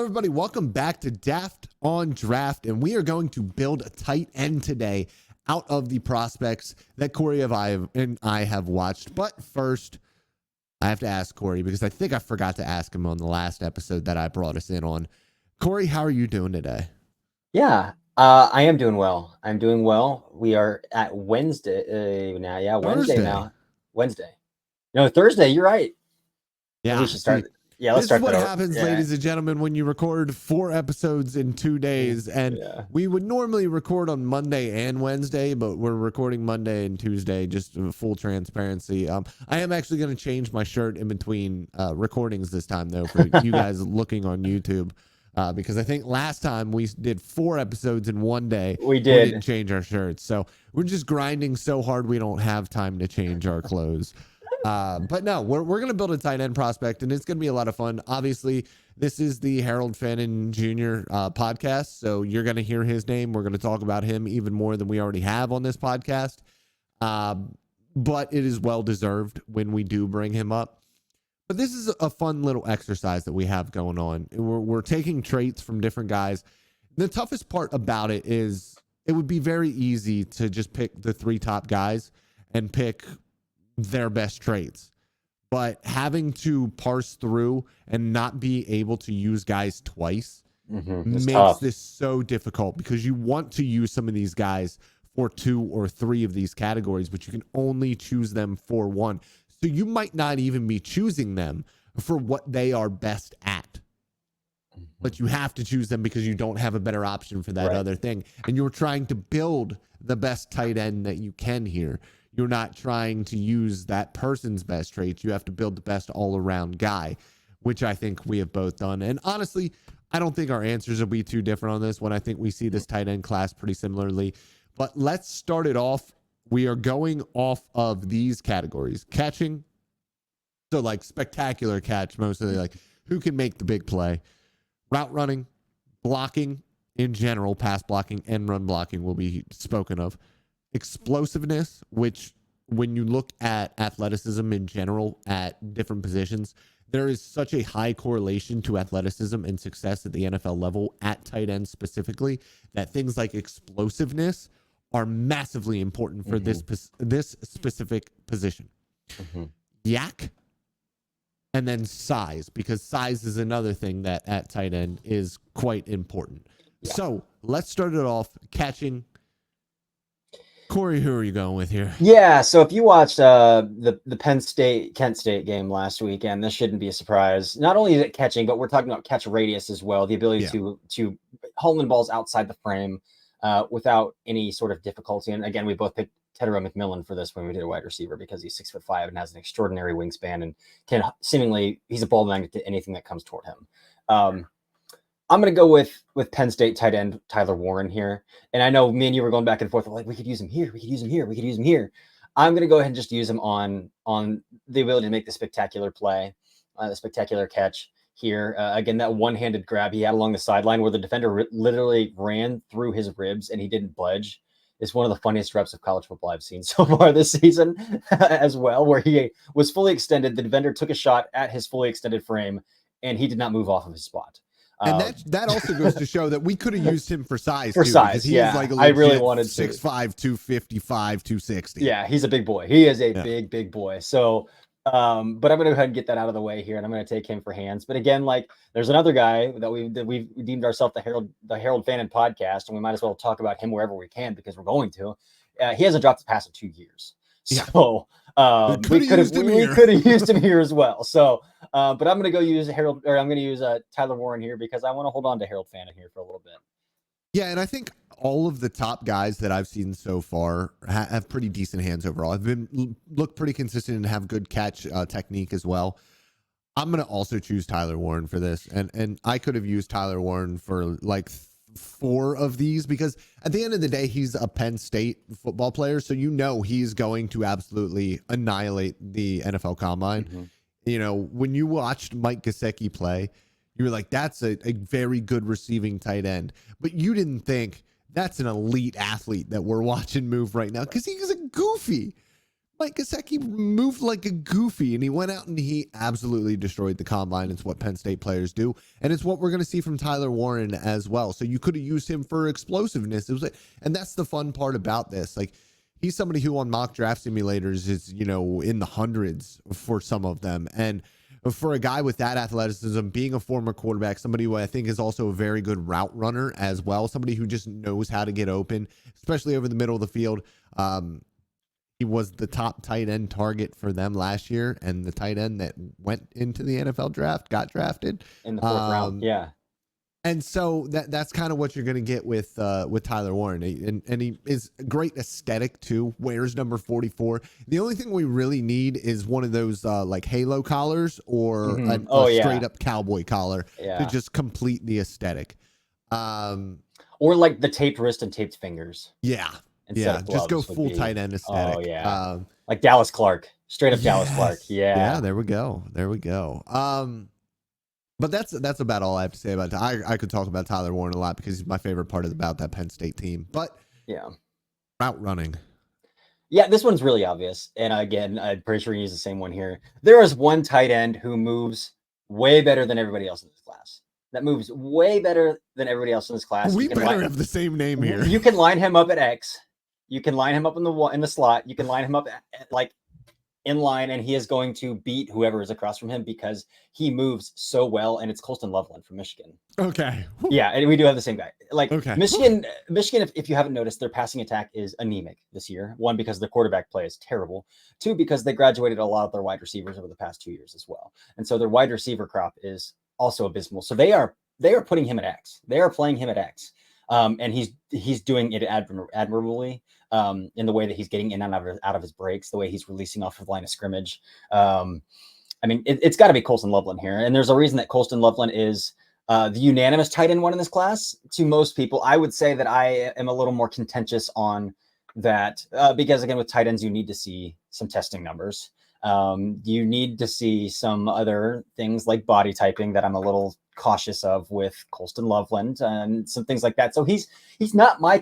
everybody? Welcome back to Daft on Draft, and we are going to build a tight end today out of the prospects that Cory and I have watched. But first, I have to ask Cory because I think I forgot to ask him on the last episode that I brought us in on. Cory, how are you doing today? Yeah, I am doing well. I'm doing well. We are at Wednesday now. Yeah, Wednesday Thursday. now. Wednesday. No, Thursday. You're right. Yeah, We should start. Yeah, let's this is start what that over. happens, Yeah. ladies and gentlemen, when you record 4 episodes in 2 days. And we would normally record on Monday and Wednesday, but we're recording Monday and Tuesday, just full transparency. I am actually going to change my shirt in between recordings this time, though, for you guys looking on YouTube. Because I think last time we did 4 episodes in 1 day. We didn't change our shirts. So we're just grinding so hard we don't have time to change our clothes. But no, we're going to build a tight end prospect, and it's going to be a lot of fun. Obviously, this is the Harold Fannin Jr. Podcast, so you're going to hear his name. We're going to talk about him even more than we already have on this podcast. But it is well-deserved when we do bring him up. But this is a fun little exercise that we have going on. We're taking traits from different guys. The toughest part about it is it would be very easy to just pick the 3 top guys and pick their best traits. But having to parse through and not be able to use guys twice makes tough. this so difficult because you want to use some of these guys for 2 or 3 of these categories, but you can only choose them for 1. So you might not even be choosing them for what they are best at. But you have to choose them because you don't have a better option for that other thing. And you're trying to build the best tight end that you can here. You're not trying to use that person's best traits. You have to build the best all-around guy, which I think we have both done. And honestly, I don't think our answers will be too different on this one. I think we see this tight end class pretty similarly. But let's start it off. We are going off of these categories. Catching, so like spectacular catch, mostly like who can make the big play. Route running, blocking in general, pass blocking and run blocking will be spoken of. Explosiveness, which when you look at athleticism in general at different positions, there is such a high correlation to athleticism and success at the NFL level at tight end specifically that things like explosiveness are massively important for this specific position. YAC, and then size, because size is another thing that at tight end is quite important. Yeah. So let's start it off catching. Cory, who are you going with here? Yeah, so if you watched the Penn State Kent State game last weekend, this shouldn't be a surprise. Not only is it catching, but we're talking about catch radius as well, the ability to home in balls outside the frame without any sort of difficulty. And again, we both picked Tedero McMillan for this when we did a wide receiver because he's 6'5" and has an extraordinary wingspan and can seemingly he's a ball magnet to anything that comes toward him. I'm going to go with Penn State tight end Tyler Warren here. And I know me and you were going back and forth. We're like, we could use him here. We could use him here. We could use him here. I'm going to go ahead and just use him on the ability to make the spectacular play, the spectacular catch here. Again, that one-handed grab he had along the sideline where the defender literally ran through his ribs and he didn't budge is one of the funniest reps of college football I've seen so far this season as well, where he was fully extended. The defender took a shot at his fully extended frame and he did not move off of his spot. And that also goes to show that we could have used him for size. For too, size, he is like a I really wanted 6'5", 255, 260. Yeah, he's a big boy. He is a big boy. So, but I'm going to go ahead and get that out of the way here, and I'm going to take him for hands. But again, like there's another guy that we've deemed ourselves the Harold Fannin podcast, and we might as well talk about him wherever we can because we're going to. He hasn't dropped a pass in 2 years. So we could have used him here as well. So, but I'm going to go use I'm going to use Tyler Warren here because I want to hold on to Harold Fannin here for a little bit. Yeah, and I think all of the top guys that I've seen so far have pretty decent hands overall. Look pretty consistent and have good catch technique as well. I'm going to also choose Tyler Warren for this, and I could have used Tyler Warren for like 4 of these because at the end of the day, he's a Penn State football player. So, he's going to absolutely annihilate the NFL combine. When you watched Mike Gesicki play, you were like, that's a very good receiving tight end, but you didn't think that's an elite athlete that we're watching move right now. Cause he's a goofy, Mike Gesicki moved like a goofy, and he went out and he absolutely destroyed the combine. It's what Penn State players do, and it's what we're going to see from Tyler Warren as well. So you could have used him for explosiveness. And that's the fun part about this. Like, he's somebody who on mock draft simulators is, in the hundreds for some of them. And for a guy with that athleticism, being a former quarterback, somebody who I think is also a very good route runner as well, somebody who just knows how to get open, especially over the middle of the field. He was the top tight end target for them last year, and the tight end that went into the NFL draft got drafted in the 4th round. Yeah. And so that's kind of what you're going to get with Tyler Warren. And he is great aesthetic too. Wears number 44. The only thing we really need is one of those like halo collars or a straight up cowboy collar to just complete the aesthetic. Or like the taped wrist and taped fingers. Yeah. Just go full tight end aesthetic. Oh yeah. Like Dallas Clark. Straight up Dallas Clark. Yeah. Yeah, there we go. But that's about all I have to say about it. I could talk about Tyler Warren a lot because he's my favorite part about that Penn State team. But route running. Yeah, this one's really obvious. And again, I'm pretty sure he used the same one here. There is one tight end who moves way better than everybody else in this class. That moves way better than everybody else in this class. We better have the same name here. You can line him up at X. You can line him up in the slot. You can line him up at like in line, and he is going to beat whoever is across from him because he moves so well. And it's Colston Loveland from Michigan. Okay. Yeah, and we do have the same guy. Like Michigan, if you haven't noticed, their passing attack is anemic this year. 1, because their quarterback play is terrible. 2, because they graduated a lot of their wide receivers over the past 2 years as well. And so their wide receiver crop is also abysmal. So they are putting him at X. They are playing him at X. And he's doing it admirably in the way that he's getting in and out of his breaks, the way he's releasing off of the line of scrimmage. I mean, it's got to be Colston Loveland here. And there's a reason that Colston Loveland is the unanimous tight end one in this class. To most people, I would say that I am a little more contentious on that because, again, with tight ends, you need to see some testing numbers. You need to see some other things like body typing that I'm a little cautious of with Colston Loveland and some things like that. So he's not my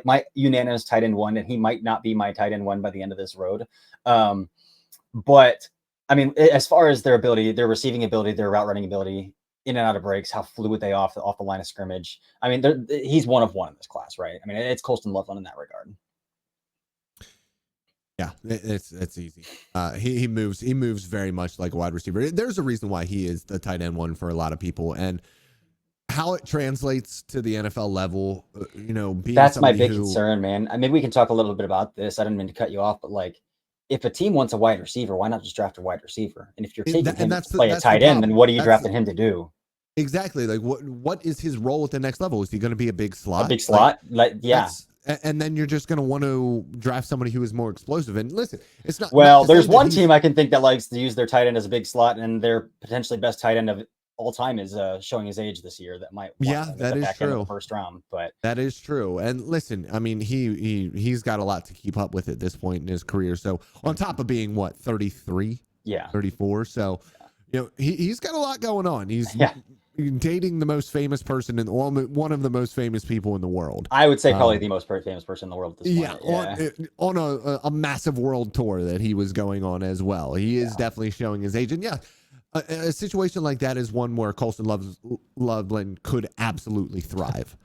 my unanimous tight end one, and he might not be my tight end one by the end of this road. But I mean, as far as their ability, their receiving ability, their route running ability, in and out of breaks, how fluid they off the line of scrimmage. I mean, he's one of one in this class, right? I mean, it's Colston Loveland in that regard. Yeah, it's easy. He moves very much like a wide receiver. There's a reason why he is the tight end one for a lot of people, and how it translates to the NFL level. That's my big concern, man. I mean, we can talk a little bit about this. I didn't mean to cut you off, but like, if a team wants a wide receiver, why not just draft a wide receiver? And if you're taking him to play a tight end, then what are you drafting him to do? Exactly. Like, what is his role at the next level? Is he going to be a big slot? A big slot? Yeah. And then you're just going to want to draft somebody who is more explosive. And listen, it's not. Well, there's one team I can think that likes to use their tight end as a big slot, and their potentially best tight end of all time is showing his age this year. That might that is true. In the first round, but that is true. And listen, I mean, he's got a lot to keep up with at this point in his career. So on top of being 33, 34, so he's got a lot going on. He's dating the most famous person and one of the most famous people in the world. I would say probably the most famous person in the world at this point. On a massive world tour that he was going on as well. He is definitely showing his age. And a situation like that is one where Colston Loveland could absolutely thrive.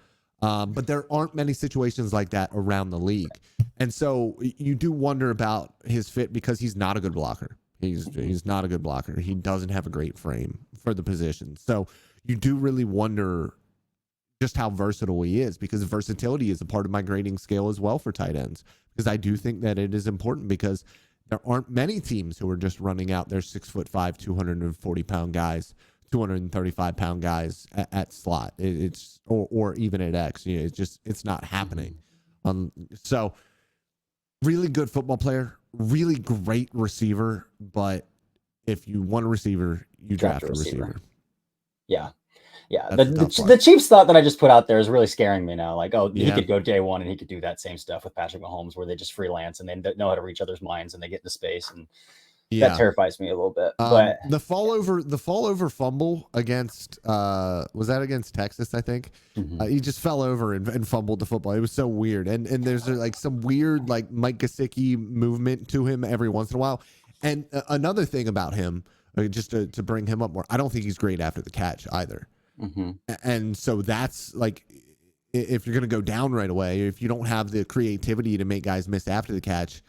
But there aren't many situations like that around the league. And so you do wonder about his fit because he's not a good blocker. He's not a good blocker. He doesn't have a great frame for the position. So you do really wonder just how versatile he is, because versatility is a part of my grading scale as well for tight ends, because I do think that it is important, because there aren't many teams who are just running out their 6'5", 240-pound guys, 235-pound guys at slot. It's or even at X. It's not happening. So really good football player, really great receiver, but if you want a receiver, you draft a receiver. Yeah. The Chiefs thought that I just put out there is really scaring me now. Like, he could go day one and he could do that same stuff with Patrick Mahomes, where they just freelance and they know how to read each other's minds and they get into space. And That Yeah. terrifies me a little bit. But The fall over fumble against was that against Texas, I think. He just fell over and fumbled the football. It was so weird. And there's like some weird like Mike Gesicki movement to him every once in a while. And another thing about him, just to bring him up more, I don't think he's great after the catch either. And so that's like, if you're going to go down right away, if you don't have the creativity to make guys miss after the catch,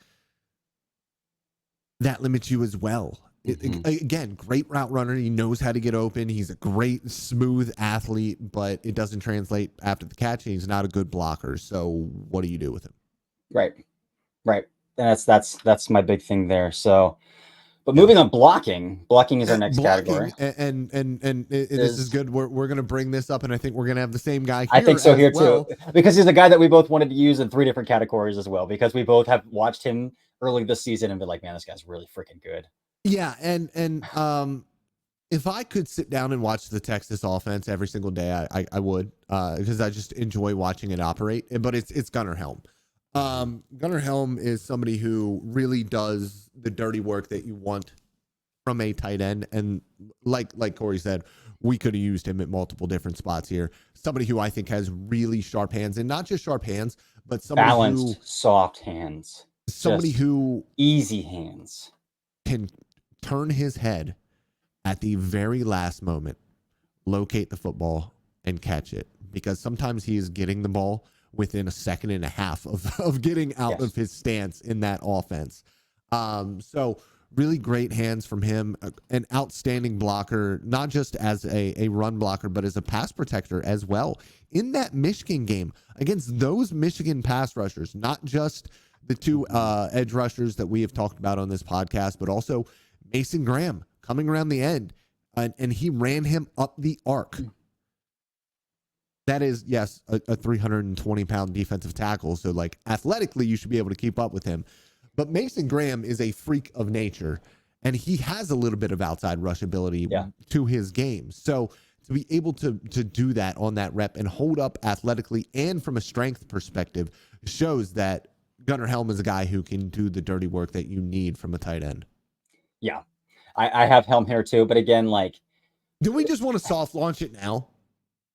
that limits you as well. Again, great route runner. He knows how to get open. He's a great, smooth athlete, but it doesn't translate after the catch. And he's not a good blocker. So what do you do with him? Right. That's my big thing there. So, but moving on, blocking is our next category. And this is good. We're gonna bring this up, and I think we're gonna have the same guy here. I think so here too, because he's the guy that we both wanted to use in 3 different categories as well, because we both have watched him early this season and been like, man, this guy's really freaking good. Yeah, and if I could sit down and watch the Texas offense every single day, I would, because I just enjoy watching it operate. But it's Gunnar Helm. Gunnar Helm is somebody who really does the dirty work that you want from a tight end. And like Cory said, we could have used him at multiple different spots here. Somebody who I think has really sharp hands, and not just sharp hands, but somebody balanced, soft hands. Somebody who easy hands can turn his head at the very last moment, locate the football, and catch it. Because sometimes he is getting the ball within a second and a half of getting out of his stance in that offense. So really great hands from him, an outstanding blocker, not just as a run blocker, but as a pass protector as well. In that Michigan game, against those Michigan pass rushers, not just the 2 edge rushers that we have talked about on this podcast, but also Mason Graham coming around the end, and he ran him up the arc. That is, yes, a 320-pound defensive tackle. So, like, athletically, you should be able to keep up with him. But Mason Graham is a freak of nature, and he has a little bit of outside rush ability to his game. So, to be able to do that on that rep and hold up athletically and from a strength perspective shows that Gunnar Helm is a guy who can do the dirty work that you need from a tight end. Yeah. I have Helm here too, but again, like, do we just want to soft launch it now?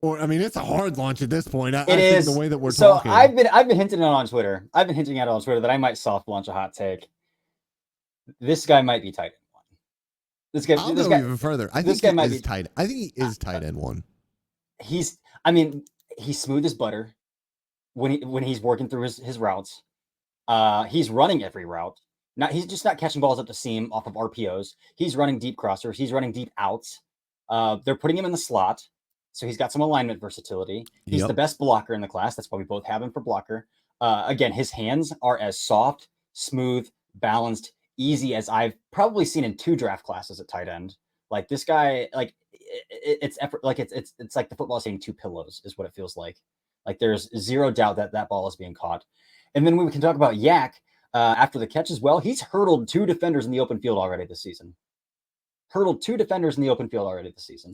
Or, I mean, it's a hard launch at this point. I is think the way that we're so talking. I've been hinting it on Twitter. I've been hinting at it on Twitter that I might soft launch a hot take. This guy might be tight end 1. I'll go even further. I think he is tight. I think he is tight end 1. He's smooth as butter when he's working through his routes. He's running every route. He's just not catching balls up the seam off of RPOs. He's running deep crossers. He's running deep outs. They're putting him in the slot. So he's got some alignment versatility. He's the best blocker in the class. That's why we both have him for blocker. Again, his hands are as soft, smooth, balanced, easy as I've probably seen in 2 draft classes at tight end. Like, this guy, like, it's effort. Like, it's like the football is hitting 2 pillows is what it feels like. Like, there's zero doubt that ball is being caught. And then we can talk about YAC after the catch as well. He's hurdled 2 defenders in the open field already this season.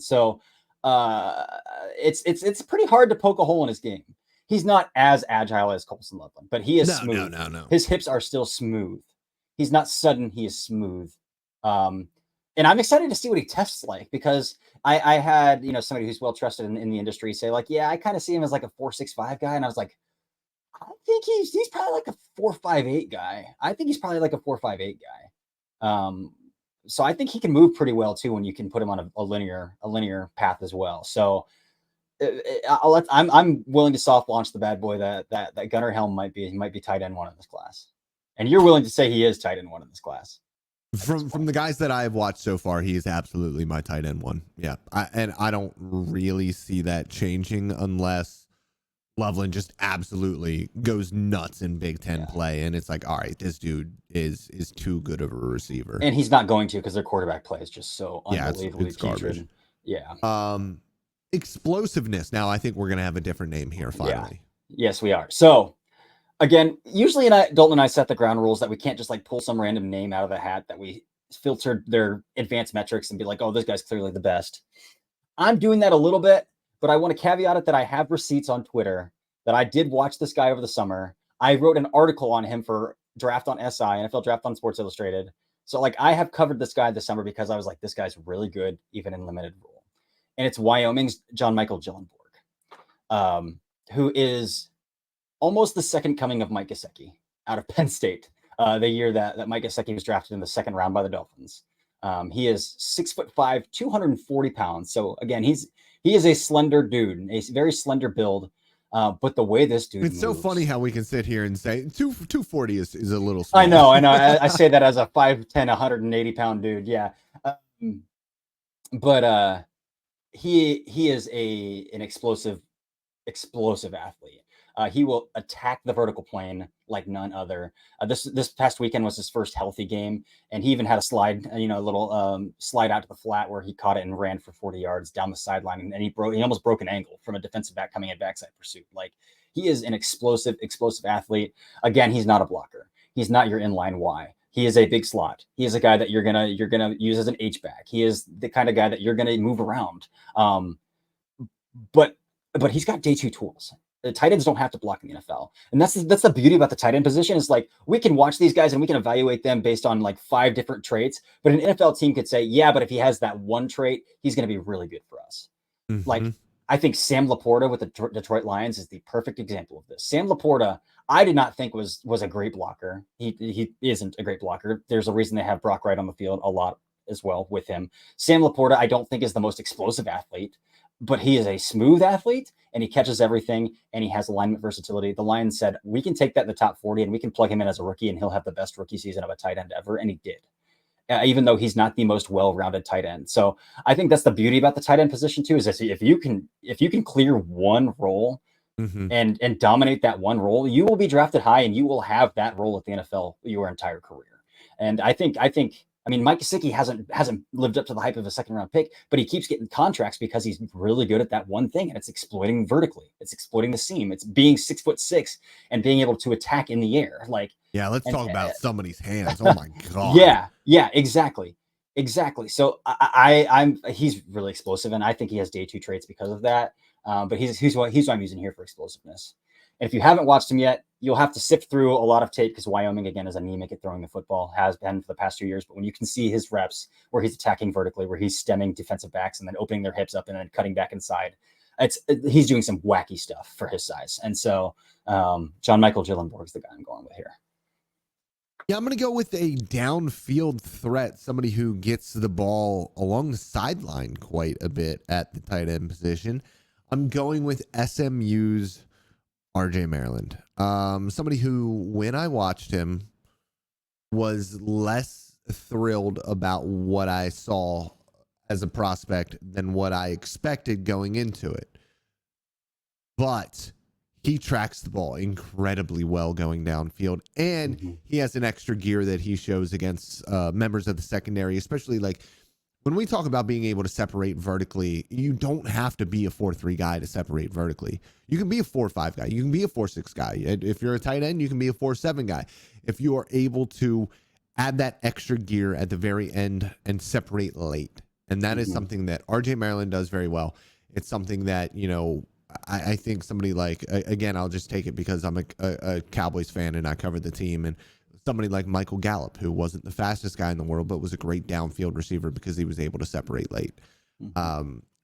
So it's pretty hard to poke a hole in his game. He's not as agile as Colson Loveland, but he is smooth. No. His hips are still smooth. He's not sudden. He is smooth. And I'm excited to see what he tests like, because I had, somebody who's well trusted in the industry say, like, yeah, I kind of see him as like a 4.65 guy. And I was like, I think he's probably like a 4.58 guy. I think he's probably like a 4.58 guy. So I think he can move pretty well too when you can put him on a linear path as well. So I'm willing to soft launch the bad boy that Gunnar Helm might be tight end 1 in this class, and you're willing to say he is tight end 1 in this class. From the guys that I have watched so far, he is absolutely my tight end 1. Yeah, I don't really see that changing unless Loveland just absolutely goes nuts in Big Ten play, and it's like, all right, this dude is too good of a receiver, and he's not going to, because their quarterback play is just so unbelievably it's garbage. Yeah. Explosiveness. Now I think we're gonna have a different name here finally. Yeah. Yes, we are. So again, usually Dalton and I set the ground rules that we can't just like pull some random name out of the hat that we filtered their advanced metrics and be like, oh, this guy's clearly the best. I'm doing that a little bit, but I want to caveat it that I have receipts on Twitter that I did watch this guy over the summer. I wrote an article on him for Draft on SI, NFL Draft on Sports Illustrated. So like I have covered this guy this summer because I was like, this guy's really good, even in limited role. And it's Wyoming's John Michael Gillenborg, who is almost the second coming of Mike Gesicki out of Penn State, the year that Mike Gesicki was drafted in the second round by the Dolphins. He is 6'5", 240 pounds. So again, he is a slender dude, a very slender build. But the way this dude It's moves, so funny how we can sit here and say 240 is a little small. I know. I say that as a 5'10", 180 pound dude. Yeah. But he is an explosive athlete. He will attack the vertical plane like none other. This past weekend was his first healthy game, and he even had a slide, a little slide out to the flat where he caught it and ran for 40 yards down the sideline, and he almost broke an ankle from a defensive back coming in backside pursuit. Like, he is an explosive athlete. Again, he's not a blocker. He's not your inline Y. He is a big slot. He is a guy that you're gonna use as an H back. He is the kind of guy that you're gonna move around. But he's got day two tools. The tight ends don't have to block in the NFL. And that's the beauty about the tight end position, is like, we can watch these guys and we can evaluate them based on like 5 different traits. But an NFL team could say, yeah, but if he has that one trait, he's going to be really good for us. Mm-hmm. Like, I think Sam Laporta with the Detroit Lions is the perfect example of this. Sam Laporta, I did not think was a great blocker. He isn't a great blocker. There's a reason they have Brock Wright on the field a lot as well with him. Sam Laporta, I don't think is the most explosive athlete, but he is a smooth athlete, and he catches everything, and he has alignment versatility. The Lions said, we can take that in the top 40 and we can plug him in as a rookie, and he'll have the best rookie season of a tight end ever. And he did, even though he's not the most well-rounded tight end. So I think that's the beauty about the tight end position too, is that if you can clear one role and dominate that one role, you will be drafted high and you will have that role at the NFL your entire career. And I mean, Mike Gesicki hasn't lived up to the hype of a second round pick, but he keeps getting contracts because he's really good at that one thing, and it's exploiting vertically. It's exploiting the seam. It's being 6'6" and being able to attack in the air. Like, yeah, let's talk about somebody's hands. Oh my God. Yeah, exactly. So he's really explosive, and I think he has day two traits because of that. But he's what I'm using here for explosiveness. And if you haven't watched him yet, you'll have to sift through a lot of tape, because Wyoming, again, is anemic at throwing the football, has been for the past 2 years. But when you can see his reps where he's attacking vertically, where he's stemming defensive backs and then opening their hips up and then cutting back inside, he's doing some wacky stuff for his size. And so John Michael Gillenborg is the guy I'm going with here. Yeah, I'm going to go with a downfield threat, somebody who gets the ball along the sideline quite a bit at the tight end position. I'm going with SMU's RJ Maryland. Somebody who, when I watched him, was less thrilled about what I saw as a prospect than what I expected going into it. But he tracks the ball incredibly well going downfield, and he has an extra gear that he shows against members of the secondary, especially like when we talk about being able to separate vertically. You don't have to be a 4-3 guy to separate vertically. You can be a 4-5 guy. You can be a 4-6 guy. If you're a tight end, you can be a 4-7 guy. If you are able to add that extra gear at the very end and separate late. And that is something that RJ Maryland does very well. It's something that, I think somebody like, again, I'll just take it because I'm a Cowboys fan and I covered the team, and somebody like Michael Gallup, who wasn't the fastest guy in the world, but was a great downfield receiver because he was able to separate late.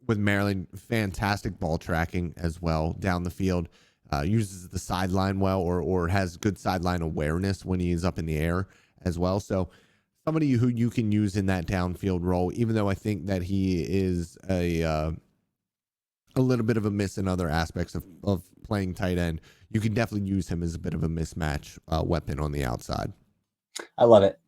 With Maryland, fantastic ball tracking as well down the field, uses the sideline well, or has good sideline awareness when he is up in the air as well. So somebody who you can use in that downfield role, even though I think that he is a little bit of a miss in other aspects of playing tight end, you can definitely use him as a bit of a mismatch weapon on the outside. I love it.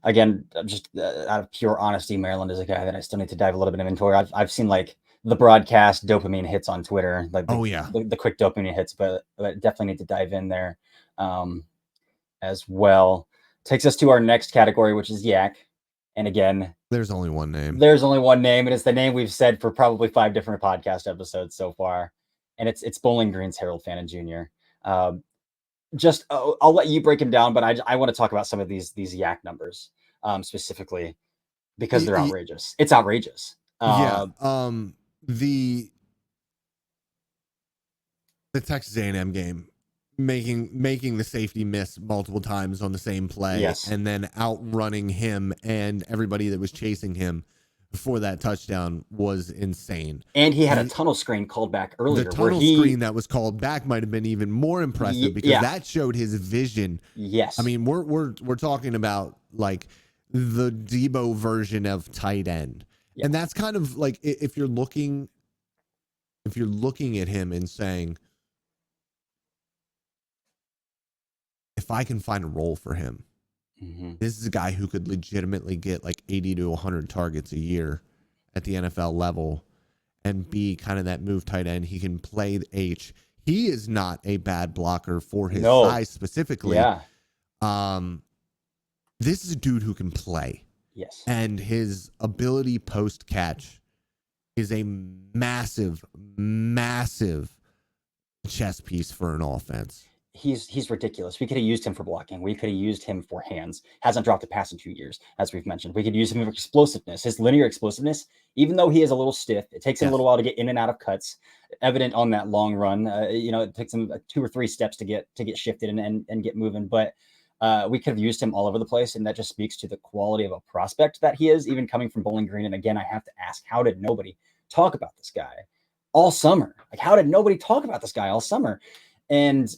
Again, just out of pure honesty, Maryland is a guy that I still need to dive a little bit into. I've seen like the broadcast dopamine hits on Twitter, like the quick dopamine hits, but definitely need to dive in there as well. Takes us to our next category, which is YAC. And again, there's only one name. And it's the name we've said for probably 5 different podcast episodes so far. And it's Bowling Green's Harold Fannin Jr. I'll let you break him down, but I want to talk about some of these YAC numbers specifically because they're outrageous. It's outrageous. The Texas A&M game, making the safety miss multiple times on the same play, Yes. and then outrunning him and everybody that was chasing him for that touchdown was insane. And he had a tunnel screen called back earlier. The tunnel screen that was called back might have been even more impressive because that showed his vision. Yes. I mean, we're talking about like the Debo version of tight end. Yeah. And that's kind of like if you're looking at him and saying, if I can find a role for him, this is a guy who could legitimately get like 80 to 100 targets a year at the NFL level and be kind of that move tight end. He can play the H. He is not a bad blocker for his size specifically. Yeah. This is a dude who can play. Yes. And his ability post catch is a massive, massive chess piece for an offense. He's ridiculous. We could have used him for blocking. We could have used him for hands. Hasn't dropped a pass in 2 years, as we've mentioned. We could use him for explosiveness. His linear explosiveness, even though he is a little stiff, it takes him a little while to get in and out of cuts. Evident on that long run. It takes him 2 or 3 steps to get shifted and get moving. But we could have used him all over the place, and that just speaks to the quality of a prospect that he is, even coming from Bowling Green. And again, I have to ask, how did nobody talk about this guy all summer? Like, how did nobody talk about this guy all summer? And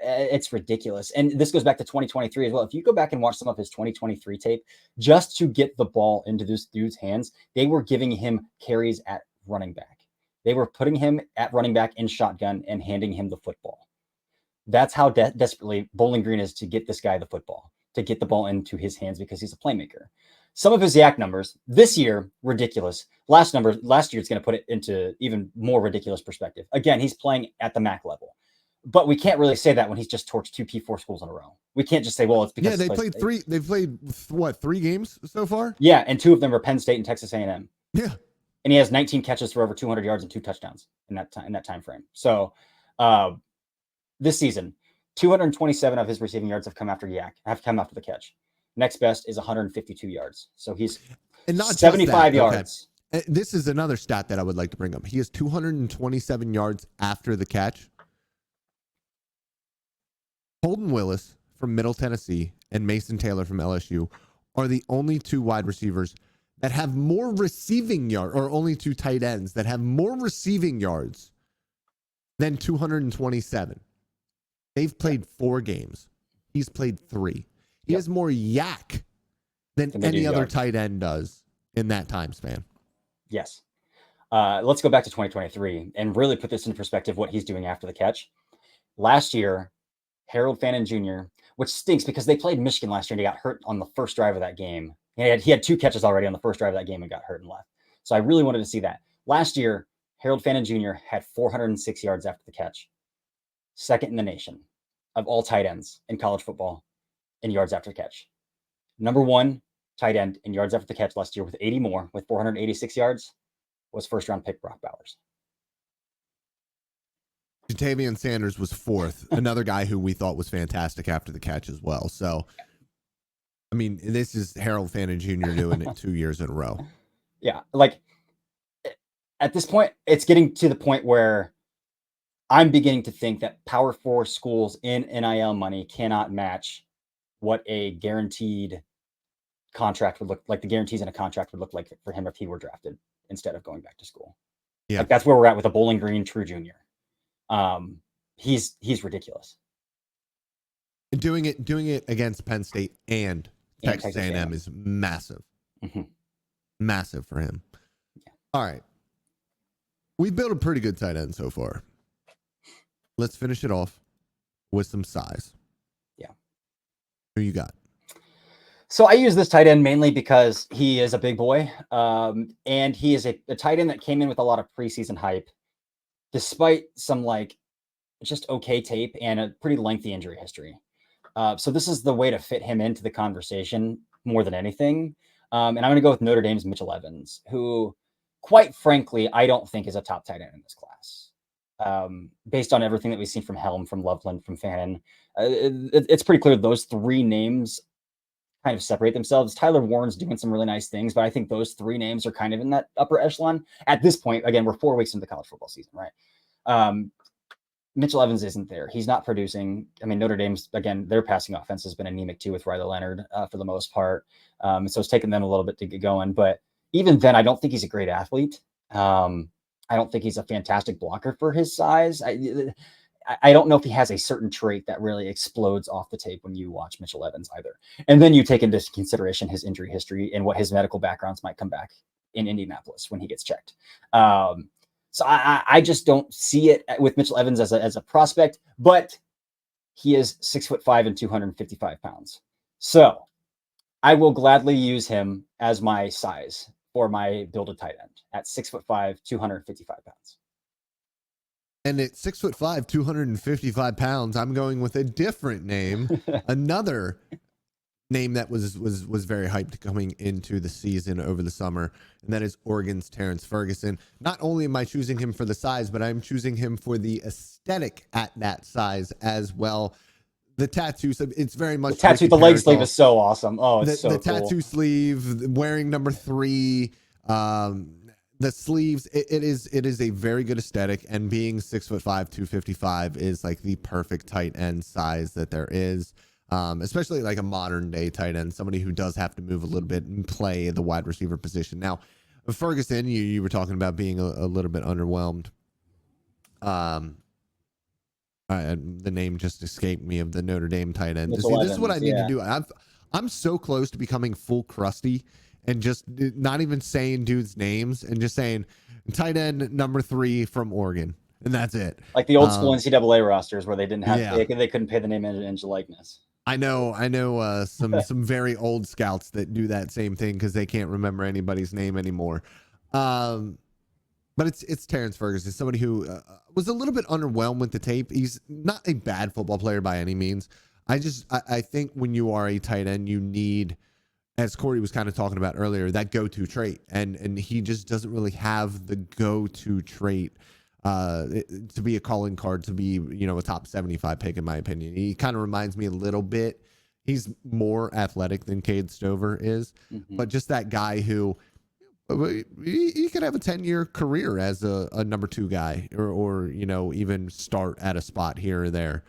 it's ridiculous. And this goes back to 2023 as well. If you go back and watch some of his 2023 tape, just to get the ball into this dude's hands, they were giving him carries at running back. They were putting him at running back in shotgun and handing him the football. That's how desperately Bowling Green is to get this guy the football, to get the ball into his hands because he's a playmaker. Some of his YAC numbers this year, ridiculous. Last year, it's going to put it into even more ridiculous perspective. Again, he's playing at the MAC level. But we can't really say that when he's just torched 2 P4 schools in a row. We can't just say, well, it's because they played 3. They've played what, 3 games so far? Yeah, and 2 of them are Penn State and Texas A&M. Yeah, and he has 19 catches for over 200 yards and 2 touchdowns in that time frame. So this season, 227 of his receiving yards have come after the catch. Next best is 152 yards. So he's and not 75 yards. Okay. This is another stat that I would like to bring up. He has 227 yards after the catch. Holden Willis from Middle Tennessee and Mason Taylor from LSU are the only 2 wide receivers that have more receiving yards, or only 2 tight ends that have more receiving yards than 227. They've played 4 games. He's played 3. He has more YAC than any other tight end does in that time span. Yes. Let's go back to 2023 and really put this in perspective, what he's doing after the catch. Last year, Harold Fannin Jr., which stinks because they played Michigan last year and he got hurt on the first drive of that game. He had 2 catches already on the first drive of that game and got hurt and left. So I really wanted to see that. Last year, Harold Fannin Jr. had 406 yards after the catch. Second in the nation of all tight ends in college football in yards after the catch. Number 1 tight end in yards after the catch last year with 80 more, with 486 yards, was first-round pick Brock Bowers. Jatavian Sanders was 4th, another guy who we thought was fantastic after the catch as well. So, I mean, this is Harold Fannin Jr. doing it 2 years in a row. Yeah, like at this point, it's getting to the point where I'm beginning to think that Power 4 schools in NIL money cannot match what a guaranteed contract would look like. The guarantees in a contract would look like for him if he were drafted instead of going back to school. Yeah, like that's where we're at with a Bowling Green true junior. He's ridiculous. And doing it against Penn State and Texas A&M is massive. Massive for him. Yeah. All right. We've built a pretty good tight end so far. Let's finish it off with some size. Yeah. Who you got? So I use this tight end mainly because he is a big boy. And he is a tight end that came in with a lot of preseason hype, despite some like just okay tape and a pretty lengthy injury history. So this is the way to fit him into the conversation more than anything. And I'm going to go with Notre Dame's Mitchell Evans, who, quite frankly, I don't think is a top tight end in this class. Based on everything that we've seen from Helm, from Loveland, from Fannin, it's pretty clear those 3 names kind of separate themselves. Tyler Warren's doing some really nice things, but I think those 3 names are kind of in that upper echelon at this point. Again, we're 4 weeks into the college football season, right? Mitchell Evans isn't there. He's not producing. I mean, Notre Dame's, again, their passing offense has been anemic too with Riley Leonard for the most part. So it's taken them a little bit to get going. But even then, I don't think he's a great athlete. I don't think he's a fantastic blocker for his size. I don't know if he has a certain trait that really explodes off the tape when you watch Mitchell Evans either. And then you take into consideration his injury history and what his medical backgrounds might come back in Indianapolis when he gets checked. So I just don't see it with Mitchell Evans as a prospect, but he is 6'5" and 255 pounds. So I will gladly use him as my size for my build-a tight end at 6'5", 255 pounds. And at 6'5", 255 pounds, I'm going with a different name, another name that was very hyped coming into the season over the summer, and that is Oregon's Terrence Ferguson. Not only am I choosing him for the size, but I'm choosing him for the aesthetic at that size as well. The tattoo, it's very much the leg sleeve is so awesome. Oh, it's so the cool. Tattoo sleeve, wearing number 3, the sleeves. It is a very good aesthetic, and being 6'5", 255 is like the perfect tight end size that there is. Especially like a modern day tight end, somebody who does have to move a little bit and play the wide receiver position. Now, Ferguson, you were talking about being a little bit underwhelmed. The name just escaped me of the Notre Dame tight end. See, this is what I need to do. I'm so close to becoming full crusty and just not even saying dudes' names and just saying tight end number 3 from Oregon. And that's it. Like the old school NCAA rosters where they didn't have they couldn't pay the name and likeness. I know some very old scouts that do that same thing because they can't remember anybody's name anymore. But it's Terrence Ferguson, somebody who was a little bit underwhelmed with the tape. He's not a bad football player by any means. I think when you are a tight end, you need, as Cory was kind of talking about earlier, that go-to trait, and he just doesn't really have the go-to trait to be a calling card, to be, a top 75 pick, in my opinion. He kind of reminds me a little bit. He's more athletic than Cade Stover is, but just that guy who he could have a 10-year career as a number 2 guy or even start at a spot here or there,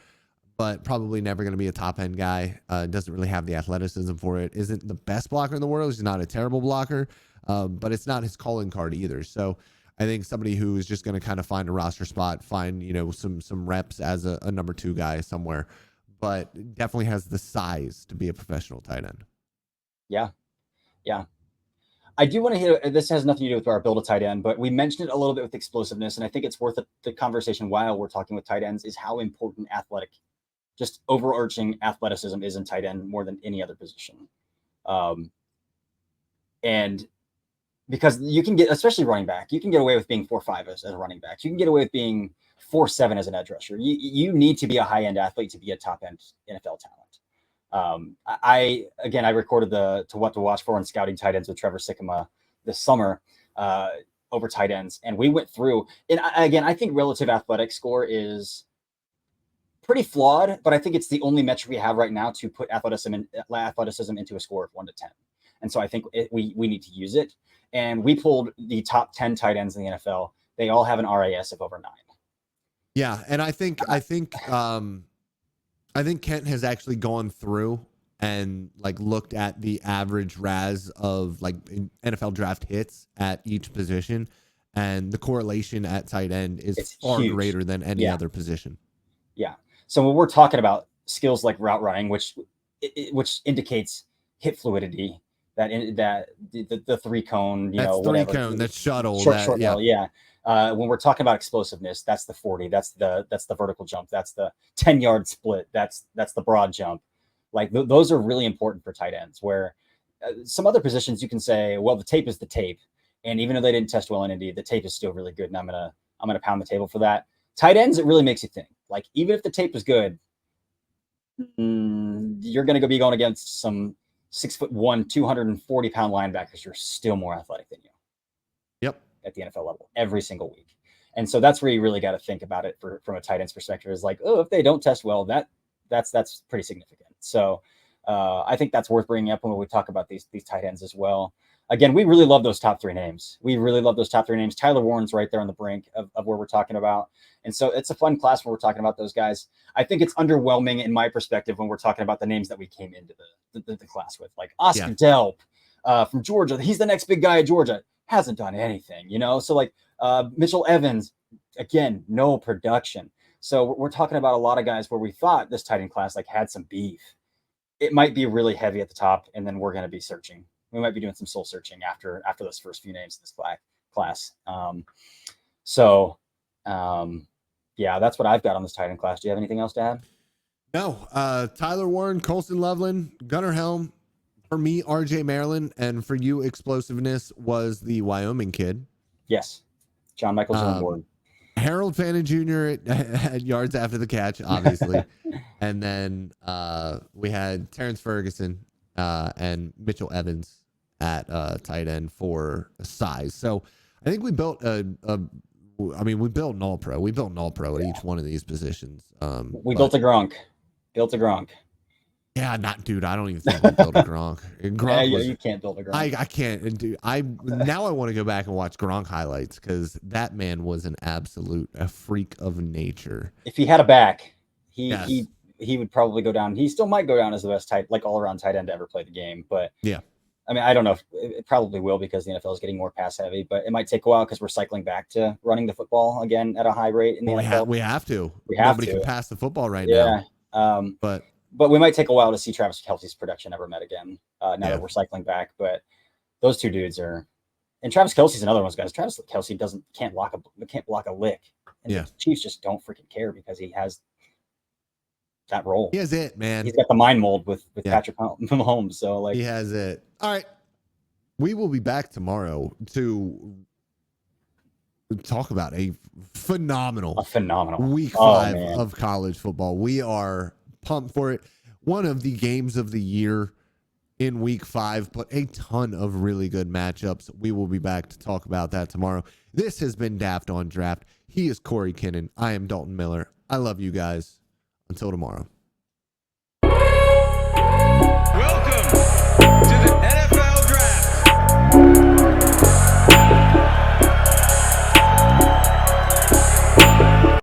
but probably never going to be a top end guy. Doesn't really have the athleticism for it. Isn't the best blocker in the world. He's not a terrible blocker, but it's not his calling card either. So I think somebody who is just going to kind of find a roster spot, find, some reps as a number 2 guy somewhere, but definitely has the size to be a professional tight end. Yeah. Yeah. I do want to hit, this has nothing to do with our build a tight end, but we mentioned it a little bit with explosiveness. And I think it's worth the conversation while we're talking with tight ends is how important just overarching athleticism is in tight end more than any other position. And because you can get, especially running back, you can get away with being 4'5" as a running back. You can get away with being 4'7" as an edge rusher. You need to be a high-end athlete to be a top-end NFL talent. I recorded the To What to Watch For in Scouting Tight Ends with Trevor Sikkema this summer over tight ends. And we went through, and I think relative athletic score is pretty flawed, but I think it's the only metric we have right now to put athleticism into a score of 1 to 10. And so I think we need to use it. And we pulled the top 10 tight ends in the NFL. They all have an RAS of over 9. Yeah, and I think Kent has actually gone through and looked at the average RAS of NFL draft hits at each position, and the correlation at tight end is far greater than any other position. Yeah. So when we're talking about skills like route running, which indicates hip fluidity, the 3-cone, that's whatever. 3-cone, that's shuttle, short yeah. When we're talking about explosiveness, that's the 40, that's the vertical jump, that's the 10-yard split, that's the broad jump. Those are really important for tight ends, where some other positions you can say, well, the tape is the tape, and even though they didn't test well in Indy, the tape is still really good, and I'm gonna pound the table for that. Tight ends, it really makes you think. Even if the tape is good, you're gonna be going against some 6'1", 240-pound linebackers. You're still more athletic than you. Yep. At the NFL level every single week. And so that's where you really got to think about it from a tight end's perspective, is if they don't test well, that's pretty significant. So I think that's worth bringing up when we talk about these tight ends as well. again, we really love those top three names. We really love those top three names. Tyler Warren's right there on the brink of where we're talking about. And so it's a fun class when we're talking about those guys. I think it's underwhelming in my perspective when we're talking about the names that we came into the class with, like Oscar Delp from Georgia. He's the next big guy at Georgia. Hasn't done anything, you know? So like Mitchell Evans, again, no production. So we're talking about a lot of guys where we thought this tight end class like had some beef. It might be really heavy at the top, and then we're going to be searching. We might be doing some soul searching after those first few names in this class. Yeah, that's what I've got on this tight end class. Do you have anything else to add? No. Tyler Warren, Colson Loveland, Gunnar Helm. For me, RJ Maryland, and for you, explosiveness was the Wyoming kid. Yes, John Michael Zillenborg. Harold Fannin Jr. at yards after the catch, obviously. And then we had Terrence Ferguson and Mitchell Evans at tight end for size. So I think we built we built an all-pro. We built an all-pro at each one of these positions. We built a Gronk. Yeah, dude. I don't even think we built a Gronk. You can't build a Gronk. I can't. Dude, now I want to go back and watch Gronk highlights because that man was an absolute freak of nature. If he had a back, he would probably go down. He still might go down as the best all-around tight end to ever play the game. But yeah, I mean, I don't know if it probably will because the NFL is getting more pass heavy. But it might take a while because we're cycling back to running the football again at a high rate in the NFL. We have to. Nobody can pass the football right now. But we might take a while to see Travis Kelce's production ever met again. Now that we're cycling back, but those two dudes are, and Travis Kelce's another one of those guys. Travis Kelce can't block a lick. And the Chiefs just don't freaking care because he has that role. He has it, man. He's got the mind mold with Patrick Mahomes. So like he has it. All right, we will be back tomorrow to talk about a phenomenal week 5 of college football. We are pumped for it. One of the games of the year in week 5, but a ton of really good matchups. We will be back to talk about that tomorrow. This has been Daft on Draft. He is Corey Kinnan. I am Dalton Miller. I love you guys. Until tomorrow.